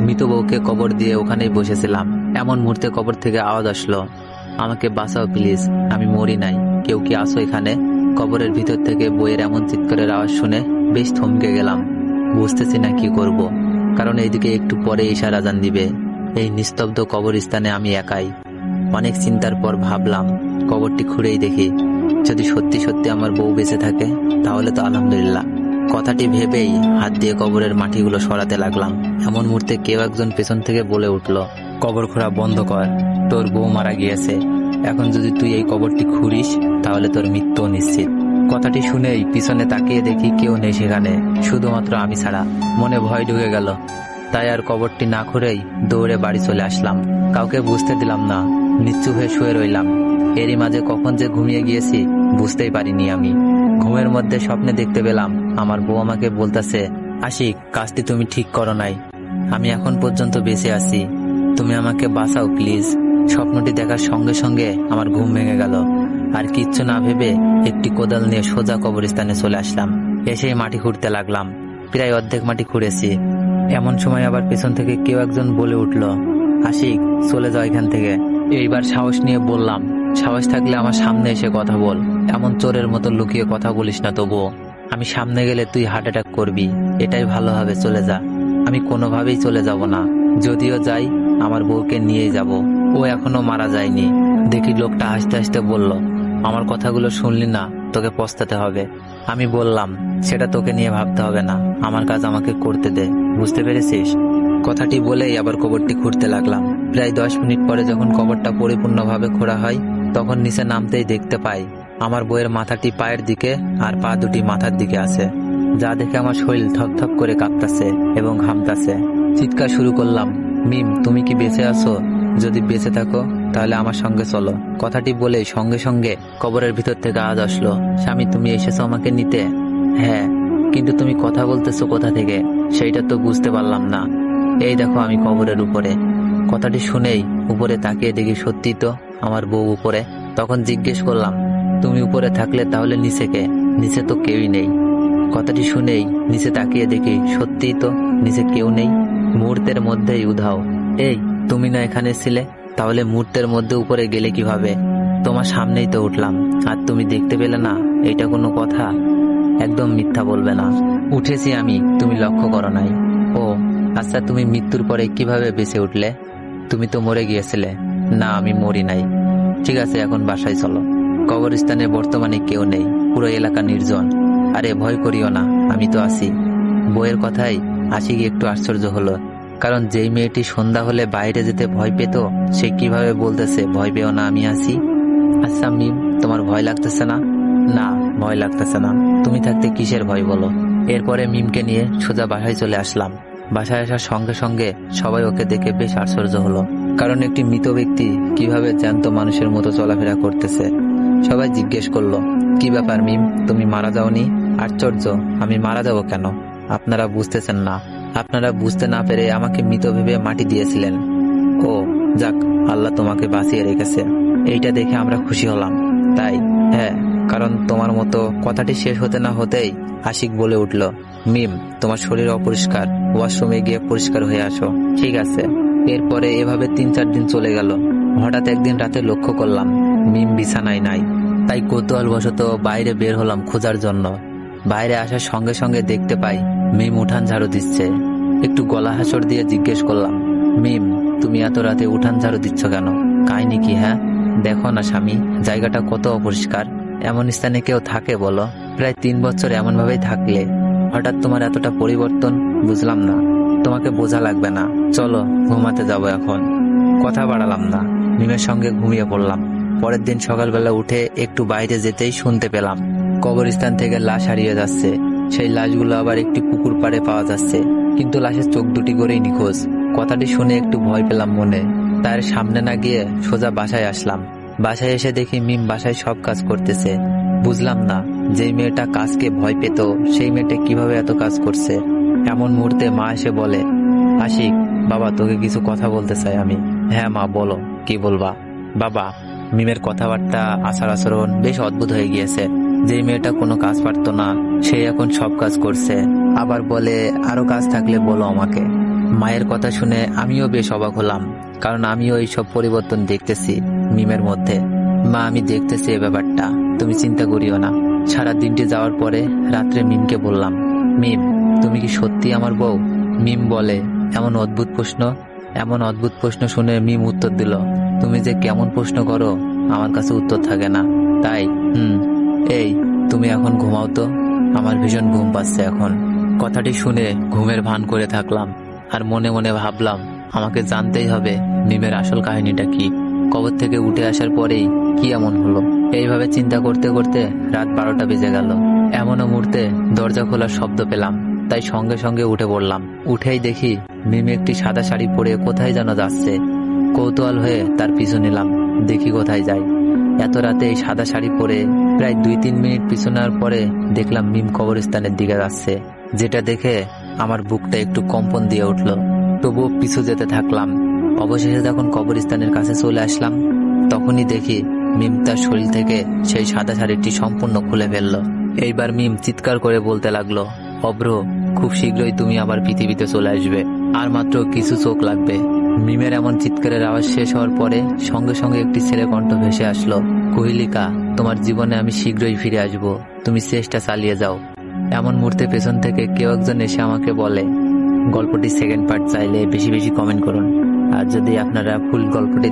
মৃত বউকে কবর দিয়ে ওখানেই বসেছিলাম। এমন মুহূর্তে কবর থেকে আওয়াজ আসলো, আমাকে বাঁচাও প্লিজ, আমি মরি নাই, কেউ কি আসো এখানে? কবরের ভিতর থেকে বইয়ের এমন চিৎকারের আওয়াজ শুনে বেশ থমকে গেলাম। বুঝতেছি না কি করব, কারণ এইদিকে একটু পরে ঈশার আজান দিবে। এই নিস্তব্ধ কবরস্থানে আমি একাই। অনেক চিন্তার পর ভাবলাম কবরটি খুঁড়েই দেখি, যদি সত্যি সত্যি আমার বউ বেঁচে থাকে তাহলে তো আলহামদুলিল্লাহ। কথাটি ভেবেই হাত দিয়ে কবরের মাটিগুলো সরাতে লাগলাম। এমন মুহূর্তে কেউ একজন পেছন থেকে বলে উঠল, কবর খোঁড়া বন্ধ কর, তোর বউ মারা গিয়েছে, এখন যদি তুই এই কবরটি খুঁড়িস তাহলে তোর মৃত্যু নিশ্চিত। কথাটি শুনেই পিছনে তাকিয়ে দেখি কেউ নেই সেখানে, শুধুমাত্র আমি ছাড়া। মনে ভয় ঢুকে গেল, তাই আর কবরটি না খুঁড়েই দৌড়ে বাড়ি চলে আসলাম। কাউকে বুঝতে দিলাম না, নিশ্চুপ হয়ে শুয়ে রইলাম। এরই মাঝে কখন যে ঘুমিয়ে গিয়েছি বুঝতেই পারিনি আমি। ঘুমের মধ্যে স্বপ্নে দেখতে পেলাম আমার বউ আমাকে বলতেছে, আশিক, কাজটি তুমি ঠিক করো নাই, আমি এখন পর্যন্ত বেঁচে আছি, তুমি আমাকে বাঁচাও প্লিজ। স্বপ্নটি দেখার সঙ্গে সঙ্গে আমার ঘুম ভেঙে গেল। আর কিচ্ছু না ভেবে একটি কোদাল নিয়ে সোজা কবরস্থানে চলে আসলাম। এসেই মাটি খুঁড়তে লাগলাম। প্রায় অর্ধেক মাটি খুঁড়েছি। এমন সময় আবার পেছন থেকে কেউ একজন বলে উঠল, আশিক, চলে যাও এখান থেকে। এইবার সাহস নিয়ে বললাম, সাহস থাকলে আমার সামনে এসে কথা বল, এমন চোরের মতো লুকিয়ে কথা বলিস না। তবুও আমি সামনে গেলে তুই হার্ট অ্যাটাক করবি, এটাই ভালো হবে, চলে যা। আমি কোনোভাবেই চলে যাব না, যদিও যাই আমার বউকে নিয়েই যাব, ও এখনো মারা যায়নি। দেখি লোকটা হাসতে হাসতে বলল, আমার কথাগুলো শুনলি না, তোকে পস্তাতে হবে। আমি বললাম, সেটা তোকে নিয়ে ভাবতে হবে না, আমার কাজ আমাকে করতে দে, বুঝতে পেরেছিস? কথাটি বলেই আবার কবরটি খুঁড়তে লাগলাম। প্রায় 10 মিনিট পরে যখন কবরটা পরিপূর্ণভাবে খোঁড়া হয় তখন নিচে নামতেই দেখতে পাই আমার বউয়ের মাথাটি পায়ের দিকে আর পা দুটি মাথার দিকে আছে, যা দেখে আমার শরীর থপথপ করে কাঁপতাছে এবং ঘামতাছে। চিৎকার শুরু করলাম, মিম, তুমি কি বেঁচে আছো? যদি বেঁচে থাকো তাহলে আমার সঙ্গে চলো। কথাটি বলে সঙ্গে সঙ্গে কবরের ভিতর থেকে আওয়াজ আসলো, স্বামী, তুমি এসেছো আমাকে নিতে? হ্যাঁ, কিন্তু তুমি কথা বলতেছো কোথা থেকে সেইটা তো বুঝতে পারলাম না। এই দেখো আমি কবরের উপরে। কথাটি শুনেই উপরে তাকিয়ে দেখি সত্যি তো আমার বউ উপরে। তখন জিজ্ঞেস করলাম, তুমি উপরে থাকলে তাহলে নিচে কে? নিচে তো কেউই নেই। কথাটি শুনেই নিচে তাকিয়ে দেখি সত্যিই তো নিচে কেউ নেই। মুহূর্তের মধ্যেই উধাও। এই, তুমি না এখানে ছিলে, তাহলে মুহূর্তের মধ্যে উপরে গেলে কিভাবে? তোমার সামনেই তো উঠলাম আর তুমি দেখতে পেলে না, এটা কোনো কথা? একদম মিথ্যা বলবে না, উঠেছি আমি, তুমি লক্ষ্য করো নাই। ও আচ্ছা, তুমি মৃত্যুর পরে কিভাবে বেঁচে উঠলে? তুমি তো মরে গিয়েছিলে। না, আমি মরি নাই। ঠিক আছে, এখন বাসায় চলো। কবরস্থানে বর্তমানে কেউ নেই, পুরো এলাকা নির্জন। আরে ভয় করিও না, আমি তো আছি। বইয়ের কথাই আশিক একটু আশ্চর্য হলো, কারণ যেই মেয়েটি সন্ধ্যা হলে বাইরে যেতে ভয় পেত সে কিভাবে বলতেছে ভয় পেও না, আমি আছি। আচ্ছা মিম, তোমার ভয় লাগতেছে না? না, ভয় লাগতেছে না। তুমি থাকতে কিসের ভয় বলো? এরপরে মিমকে নিয়ে সোজা বাসায় চলে আসলাম। বাসায় আসার সঙ্গে সঙ্গে সবাই ওকে দেখে বেশ আশ্চর্য হলো, কারণ একটি মৃত ব্যক্তি কিভাবে জ্যান্ত মানুষের মতো চলাফেরা করতেছে। সবাই জিজ্ঞেস করলো, কি ব্যাপার মিম, তুমি মারা যাওনি? আশ্চর্য, আমি মারা যাব কেন? আপনারা বুঝতেছেন না, আপনারা বুঝতে না পেরে আমাকে মৃত ভেবে মাটি দিয়েছিলেন। ও যাক, আল্লাহ তোমাকে বাঁচিয়ে রেখেছে, এইটা দেখে আমরা খুশি হলাম। তাই? হ্যাঁ, কারণ তোমার মতো। কথাটি শেষ হতে না হতেই আশিক বলে উঠল, মিম, তোমার শরীর অপরিষ্কার, ওয়াশরুমে গিয়ে পরিষ্কার হয়ে আসো। ঠিক আছে। এরপরে এভাবে 3-4 দিন চলে গেল। হঠাৎ একদিন রাতে লক্ষ্য করলাম মিম বিছানায় নাই। তাই কৌতূহলবশত বাইরে বের হলাম খোঁজার জন্য। বাইরে আসার সঙ্গে সঙ্গে দেখতে পাই মিম উঠান ঝাড়ু দিচ্ছে। একটু গলা হাসর দিয়ে জিজ্ঞেস করলাম, মিম, তুমি এত রাতে উঠান ঝাড়ু দিচ্ছ কেন? কাহিনী কি? হ্যাঁ, দেখো না স্বামী, জায়গাটা কত অপরিষ্কার। এমন স্থানে কেউ থাকে বলো? প্রায় 3 বছর এমন ভাবেই থাকলে হঠাৎ তোমার এতটা পরিবর্তন, বুঝলাম না। তোমাকে বোঝা লাগবে না, চলো ঘুমাতে যাবো এখন। কথা বাড়ালাম না, মিমের সঙ্গে ঘুমিয়ে পড়লাম। পরের দিন সকালবেলা উঠে একটু বাইরে যেতেই শুনতে পেলাম কবরস্থান থেকে লাশ হারিয়ে যাচ্ছে। সেই লাশগুলো আবার একটি পুকুর পাড়ে পাওয়া যাচ্ছে, কিন্তু লাশের চোখ দুটি করেই নিখোঁজ। কথাটি শুনে একটু ভয় পেলাম মনে, তার সামনে না গিয়ে সোজা বাসায় আসলাম। বাসায় এসে দেখি মিম বাসায় সব কাজ করতেছে। বুঝলাম না, যেই মেয়েটা কাজকে ভয় পেত সেই মেয়েটা কিভাবে এত কাজ করছে। এমন মুহূর্তে মা এসে বলে, আশিক, বাবা তোকে কিছু কথা বলতে চাই আমি। হ্যাঁ মা, বলো, কি বলবা? বাবা, মিমের কথাবার্তা, আচার আচরণ বেশ অদ্ভুত হয়ে গিয়েছে। যেই মেয়েটা কোনো কাজ পারতো না সেই এখন সব কাজ করছে, আবার বলে আরো কাজ থাকলে বলো আমাকে। মায়ের কথা শুনে আমিও বেশ অবাক হলাম, কারণ আমিও এইসব পরিবর্তন দেখতেছি মিমের মধ্যে। মা, আমি দেখতেছি এই ব্যাপারটা, তুমি চিন্তা করিও না। সারা দিনটি যাওয়ার পরে রাত্রে মিমকে বললাম, মিম, তুমি কি সত্যি আমার বউ? মিম বলে, এমন অদ্ভুত প্রশ্ন শুনে মিম উত্তর দিল, তুমি যে কেমন প্রশ্ন করো, আমার কাছে উত্তর থাকে না। তাই এই, তুমি এখন ঘুমাও তো, আমার ভীষণ ঘুম পাচ্ছে এখন। কথাটি শুনে ঘুমের ভান করে থাকলাম, আর মনে মনে ভাবলাম আমাকে জানতেই হবে মিমের আসল কাহিনীটা কি। কবর থেকে উঠে আসার পরেই কি এমন হলো? এইভাবে চিন্তা করতে করতে রাত 12টা বেজে গেল। এমনও মুহূর্তে দরজা খোলার শব্দ পেলাম, তাই সঙ্গে সঙ্গে উঠে পড়লাম। উঠেই দেখি মিমি একটি সাদা শাড়ি পরে কোথায় যেন যাচ্ছে। কৌতূহল হয়ে তার পিছু নিলাম, দেখি কোথায় যায়। এত রাতে এই সাদা শাড়ি পরে প্রায় 2-3 মিনিট পিছু নেওয়ার পরে দেখলাম মিম কবরস্থানের দিকে যাচ্ছে, যেটা দেখে আমার বুকটা একটু কম্পন দিয়ে উঠল। তবুও পিছু যেতে থাকলাম। অবশেষে যখন কবরস্থানের কাছে চলে আসলাম, তখনই দেখি মিম তার শরীর থেকে সেই সাদা শাড়িটি সম্পূর্ণ খুলে ফেললো। এইবার মিম চিৎকার করে বলতে লাগলো, অভ্র, খুব শীঘ্রই তুমি আবার পৃথিবীতে চলে আসবে, আর মাত্র কিছু চোখ লাগবে। মিমের এমন চিৎকারের আওয়াজ শেষ হওয়ার পরে সঙ্গে সঙ্গে একটি ছেলে কণ্ঠ ভেসে আসলো, কোহিলিকা, তোমার জীবনে আমি শীঘ্রই ফিরে আসব, তুমি চেষ্টা চালিয়ে যাও। এমন মুহূর্তে পেছন থেকে কেউ একজন এসে আমাকে বলে, গল্পটি সেকেন্ড পার্ট চাইলে বেশি বেশি কমেন্ট করুন, আর যদি আপনারা ফুল গল্পটি